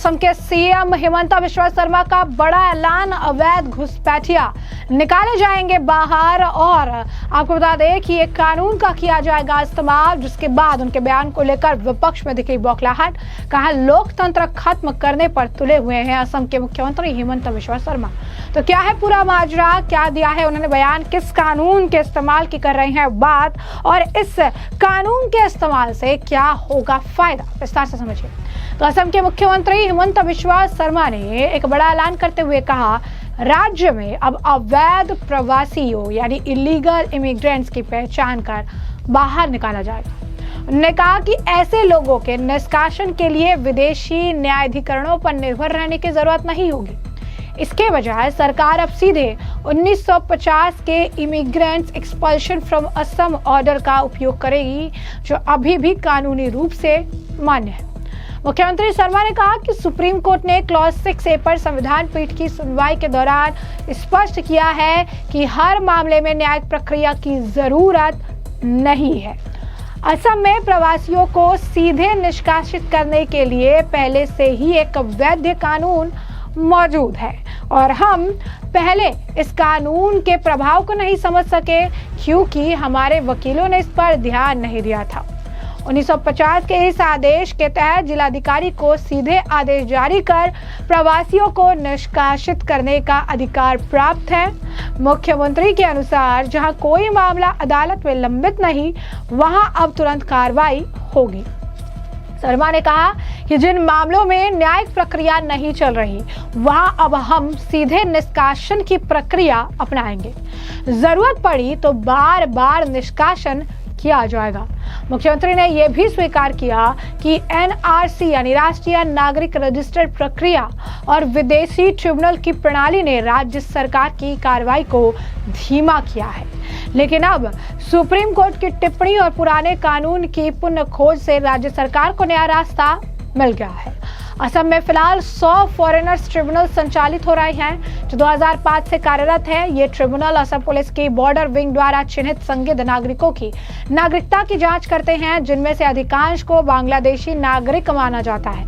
असम के सीएम हिमंता बिस्वा शर्मा का बड़ा ऐलान, अवैध घुसपैठिया निकाले जाएंगे बाहर। और आपको बता दें कि एक कानून का किया जाएगा इस्तेमाल, जिसके बाद उनके बयान को लेकर विपक्ष में दिखी बौखलाहट। कहा लोकतंत्र खत्म करने पर तुले हुए हैं असम के मुख्यमंत्री हिमंता बिस्वा शर्मा। तो क्या है पूरा माजरा, क्या दिया है उन्होंने बयान, किस कानून के इस्तेमाल की कर रहे हैं बात, और इस कानून के इस्तेमाल से क्या होगा फायदा, विस्तार से समझिए। तो असम के मुख्यमंत्री हिमंता बिस्वा शर्मा ने एक बड़ा ऐलान करते हुए कहा, राज्य में अब अवैध प्रवासियों यानी इलीगल इमिग्रेंट्स की पहचान कर बाहर निकाला जाएगा। उन्होंने कहा कि ऐसे लोगों के निष्कासन के लिए विदेशी न्यायाधिकरणों पर निर्भर रहने की जरूरत नहीं होगी। इसके बजाय सरकार अब सीधे 1950 के immigrants expulsion from Assam order का उपयोग करेगी, जो अभी भी कानूनी रूप से मान्य है। मुख्यमंत्री शर्मा ने कहा कि सुप्रीम कोर्ट ने क्लॉज 6A पर संविधान पीठ की सुनवाई के दौरान स्पष्ट किया है कि हर मामले में न्यायिक प्रक्रिया की जरूरत नहीं है। असम में प्रवासियों को सीधे निष्कासित करने के लिए पहले से ही एक वैध कानून मौजूद है और हम पहले इस कानून के प्रभाव को नहीं समझ सके क्योंकि हमारे वकीलों ने इस पर ध्यान नहीं दिया था। 1950 के इस आदेश के तहत जिलाधिकारी को सीधे आदेश जारी कर प्रवासियों को निष्कासित करने का अधिकार प्राप्त है। मुख्यमंत्री के अनुसार जहां कोई मामला अदालत में लंबित नहीं, वहां अब तुरंत कार्रवाई होगी। शर्मा ने कहा कि जिन मामलों में न्यायिक प्रक्रिया नहीं चल रही, वहां अब हम सीधे निष्कासन की प्रक्रिया अपनाएंगे। जरूरत पड़ी तो बार बार निष्कासन किया जाएगा। मुख्यमंत्री ने यह भी स्वीकार किया कि NRC यानी राष्ट्रीय नागरिक रजिस्टर प्रक्रिया और विदेशी ट्रिब्यूनल की प्रणाली ने राज्य सरकार की कार्रवाई को धीमा किया है, लेकिन अब सुप्रीम कोर्ट की टिप्पणी और पुराने कानून की पुनः खोज से राज्य सरकार को नया रास्ता मिल गया है। असम में फिलहाल 100 फॉरेनर्स ट्रिब्यूनल संचालित हो रहे हैं, जो 2005 से कार्यरत है। ये ट्रिब्यूनल असम पुलिस की बॉर्डर विंग द्वारा चिन्हित संदिग्ध नागरिकों की नागरिकता की जांच करते हैं, जिनमें से अधिकांश को बांग्लादेशी नागरिक माना जाता है।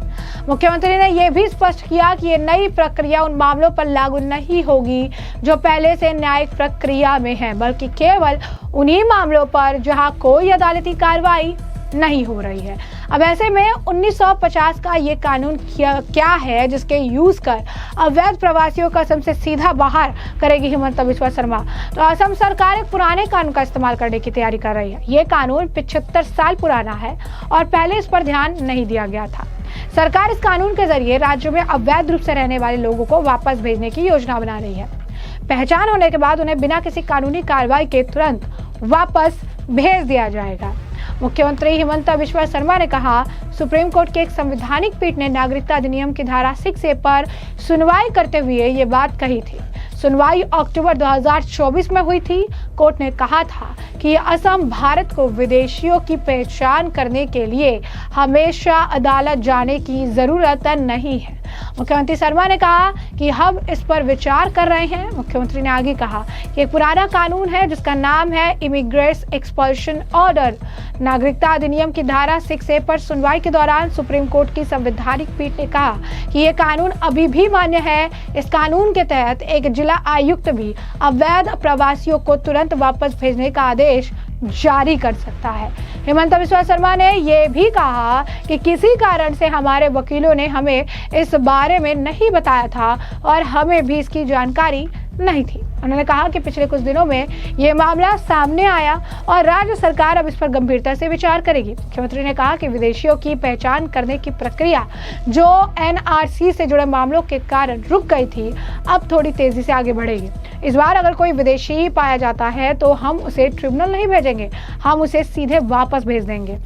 मुख्यमंत्री ने यह भी स्पष्ट किया कि ये नई प्रक्रिया उन मामलों पर लागू नहीं होगी जो पहले से न्यायिक प्रक्रिया में है, बल्कि केवल उन्हीं मामलों पर जहां कोई अदालती कार्रवाई नहीं हो रही है। अब ऐसे में 1950 का ये कानून क्या है जिसके यूज कर अवैध प्रवासियों का असम से सीधा बाहर करेगी हिमंता बिस्वा शर्मा। तो असम सरकार एक पुराने कानून का इस्तेमाल करने की तैयारी कर रही है। ये कानून 75 साल पुराना है और पहले इस पर ध्यान नहीं दिया गया था। सरकार इस कानून के जरिए राज्य में अवैध रूप से रहने वाले लोगों को वापस भेजने की योजना बना रही है। पहचान होने के बाद उन्हें बिना किसी कानूनी कार्रवाई के तुरंत वापस भेज दिया जाएगा। मुख्यमंत्री हिमंता बिस्वा शर्मा ने कहा, सुप्रीम कोर्ट के एक संवैधानिक पीठ ने नागरिकता अधिनियम की धारा 6A पर सुनवाई करते हुए ये बात कही थी। सुनवाई अक्टूबर 2024 में हुई थी। कोर्ट ने कहा था कि असम भारत को विदेशियों की पहचान करने के लिए हमेशा अदालत जाने की जरूरत नहीं है। मुख्यमंत्री शर्मा ने कहा कि हम इस पर विचार कर रहे हैं। मुख्यमंत्री ने आगे कहा कि एक पुराना कानून है जिसका नाम है इमिग्रेंट्स एक्सपल्शन ऑर्डर। नागरिकता अधिनियम की धारा 6A पर सुनवाई के दौरान सुप्रीम कोर्ट की संवैधानिक पीठ ने कहा कि यह कानून अभी भी मान्य है। इस कानून के तहत एक जिला आयुक्त भी अवैध प्रवासियों को तुरंत वापस भेजने का आदेश जारी कर सकता है। हिमंता बिस्वा शर्मा ने यह भी कहा कि किसी कारण से हमारे वकीलों ने हमें इस बारे में नहीं बताया था और हमें भी इसकी जानकारी नहीं थी। उन्होंने कहा कि पिछले कुछ दिनों में ये मामला सामने आया और राज्य सरकार अब इस पर गंभीरता से विचार करेगी। मुख्यमंत्री ने कहा कि विदेशियों की पहचान करने की प्रक्रिया जो NRC से जुड़े मामलों के कारण रुक गई थी, अब थोड़ी तेजी से आगे बढ़ेगी। इस बार अगर कोई विदेशी पाया जाता है तो हम उसे ट्रिब्यूनल नहीं भेजेंगे, हम उसे सीधे वापस भेज देंगे।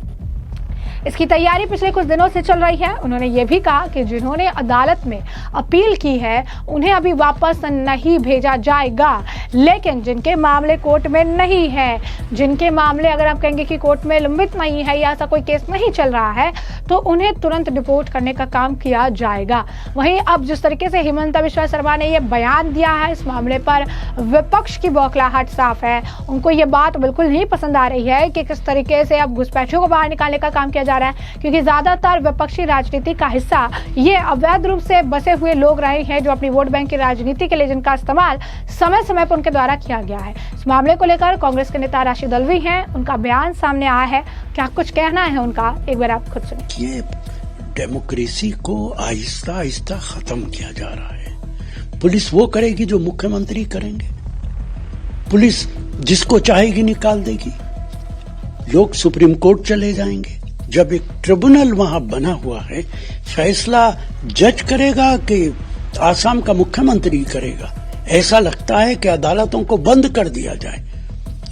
इसकी तैयारी पिछले कुछ दिनों से चल रही है। उन्होंने ये भी कहा कि जिन्होंने अदालत में अपील की है उन्हें अभी वापस नहीं भेजा जाएगा, लेकिन जिनके मामले कोर्ट में नहीं है, जिनके मामले अगर आप कहेंगे कि कोर्ट में लंबित नहीं है या ऐसा कोई केस नहीं चल रहा है, तो उन्हें तुरंत डिपोर्ट करने का काम किया जाएगा। वहीं अब जिस तरीके से हिमंता बिस्वा शर्मा ने ये बयान दिया है, इस मामले पर विपक्ष की बौखलाहट साफ है। उनको ये बात बिल्कुल नहीं पसंद आ रही है कि किस तरीके से अब घुसपैठियों को बाहर निकालने का काम किया जा जा रहा है, क्योंकि ज्यादातर विपक्षी राजनीति का हिस्सा ये अवैध रूप से बसे हुए लोग रहे हैं, जो अपनी वोट बैंक की राजनीति के लिए जिनका इस्तेमाल समय समय पर उनके द्वारा किया गया है। इस मामले को लेकर कांग्रेस के नेता राशिद अल्वी हैं, उनका बयान सामने आया है। क्या कुछ कहना है उनका, एक बार आप खुद सुनिए। डेमोक्रेसी को आहिस्ता आहिस्ता खत्म किया जा रहा है। पुलिस वो करेगी जो मुख्यमंत्री करेंगे, पुलिस जिसको चाहेगी निकाल देगी, लोग सुप्रीम कोर्ट चले जाएंगे। जब एक ट्रिब्यूनल वहां बना हुआ है, फैसला जज करेगा कि आसाम का मुख्यमंत्री करेगा। ऐसा लगता है कि अदालतों को बंद कर दिया जाए।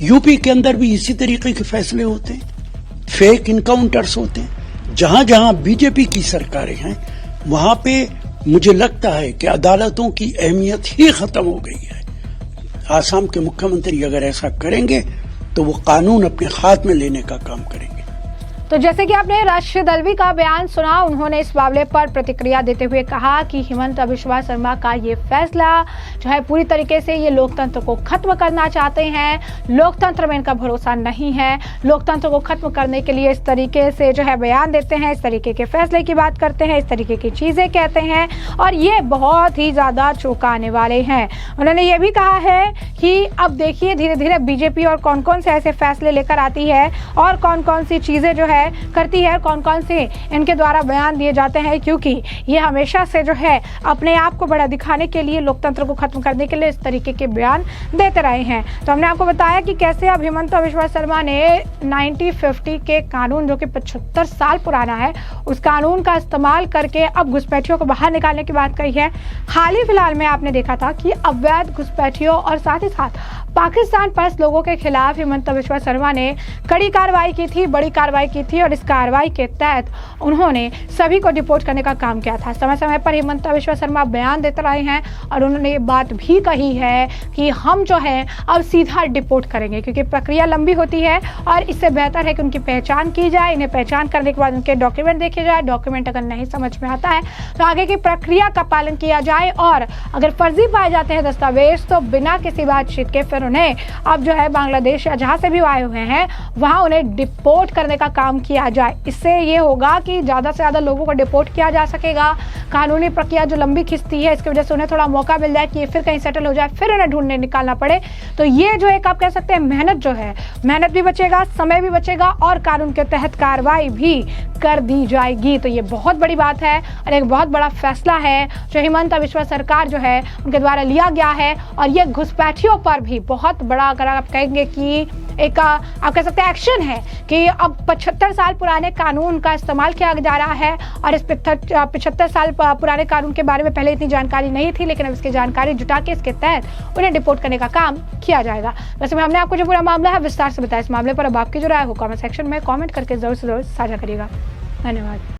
यूपी के अंदर भी इसी तरीके के फैसले होते हैं, फेक इनकाउंटर्स होते हैं। जहां जहां बीजेपी की सरकारें हैं, वहां पे मुझे लगता है कि अदालतों की अहमियत ही खत्म हो गई है। आसाम के मुख्यमंत्री अगर ऐसा करेंगे तो वो कानून अपने हाथ में लेने का काम करेंगे। तो जैसे कि आपने राशिद अल्वी का बयान सुना, उन्होंने इस मामले पर प्रतिक्रिया देते हुए कहा कि हिमंत बिश्वा शर्मा का ये फैसला जो है पूरी तरीके से ये लोकतंत्र को खत्म करना चाहते हैं। लोकतंत्र में इनका भरोसा नहीं है। लोकतंत्र को खत्म करने के लिए इस तरीके से जो है बयान देते हैं, इस तरीके के फैसले की बात करते हैं, इस तरीके की चीजें कहते हैं, और ये बहुत ही ज्यादा चौंकाने वाले हैं। उन्होंने ये भी कहा है कि अब देखिए धीरे धीरे बीजेपी और कौन कौन से ऐसे फैसले लेकर आती है और कौन कौन सी चीजें जो है करती है, कौन कौन से इनके द्वारा बयान दिए जाते हैं, क्योंकि ये हमेशा से जो है अपने आप को बड़ा दिखाने के लिए, लोकतंत्र को खत्म करने के लिए इस तरीके के बयान देते रहे हैं। तो हमने आपको बताया कि कैसे अब हिमंत बिश्वा शर्मा ने 1950 के कानून, जो कि 75 साल पुराना है, उस कानून का इस्तेमाल करके अब घुसपैठियों को बाहर निकालने की बात कही है। हाल ही फिलहाल में आपने देखा था कि अवैध घुसपैठियों और साथ ही साथ पाकिस्तान परस्त लोगों के खिलाफ हिमंत बिश्वा शर्मा ने कड़ी कार्रवाई की थी, बड़ी कार्रवाई की थी, और इस कार्रवाई के तहत उन्होंने सभी को डिपोर्ट करने का काम किया था। समय समय पर हिमंत बिश्वा शर्मा बयान देते रहे हैं और उन्होंने ये बात भी कही है कि हम जो है अब सीधा डिपोर्ट करेंगे, क्योंकि प्रक्रिया लंबी होती है और इससे बेहतर है कि उनकी पहचान की जाए। इन्हें पहचान करने के बाद उनके डॉक्यूमेंट देखे जाए। डॉक्यूमेंट अगर नहीं समझ में आता है तो आगे की प्रक्रिया का पालन किया जाए, और अगर फर्जी पाए जाते हैं दस्तावेज तो बिना किसी बातचीत के फिर उन्हें अब जो है बांग्लादेश या जहां से भी आए हुए हैं वहां उन्हें डिपोर्ट करने का काम किया जाए। इससे ये होगा कि ज्यादा से ज्यादा लोगों को डिपोर्ट किया जा सकेगा। कानूनी प्रक्रिया जो लंबी खिंचती है, इसकी वजह से उन्हें थोड़ा मौका मिल जाए कि ये फिर कहीं सेटल हो जाए, फिर उन्हें ढूंढने निकालना पड़े। तो ये जो एक आप कह सकते हैं मेहनत जो है, मेहनत भी बचेगा, समय भी बचेगा, और कानून के तहत कार्रवाई भी कर दी जाएगी। तो ये बहुत बड़ी बात है और एक बहुत बड़ा फैसला है जो हिमंत बिश्वा सरकार जो है उनके द्वारा लिया गया है। और ये घुसपैठियों पर भी बहुत बड़ा, अगर आप कहेंगे कि एक आप कह सकते हैं एक्शन है कि अब 75 साल पुराने कानून का इस्तेमाल किया जा रहा है, और इस 75 साल पुराने कानून के बारे में पहले इतनी जानकारी नहीं थी, लेकिन अब इसकी जानकारी जुटा के इसके तहत उन्हें डिपोर्ट करने का काम किया जाएगा। वैसे हमने आपको जो पूरा मामला है विस्तार से बताया। इस मामले पर अब आपकी जो राय हो कमेंट सेक्शन में कमेंट करके जरूर से जरूर साझा करिएगा। धन्यवाद।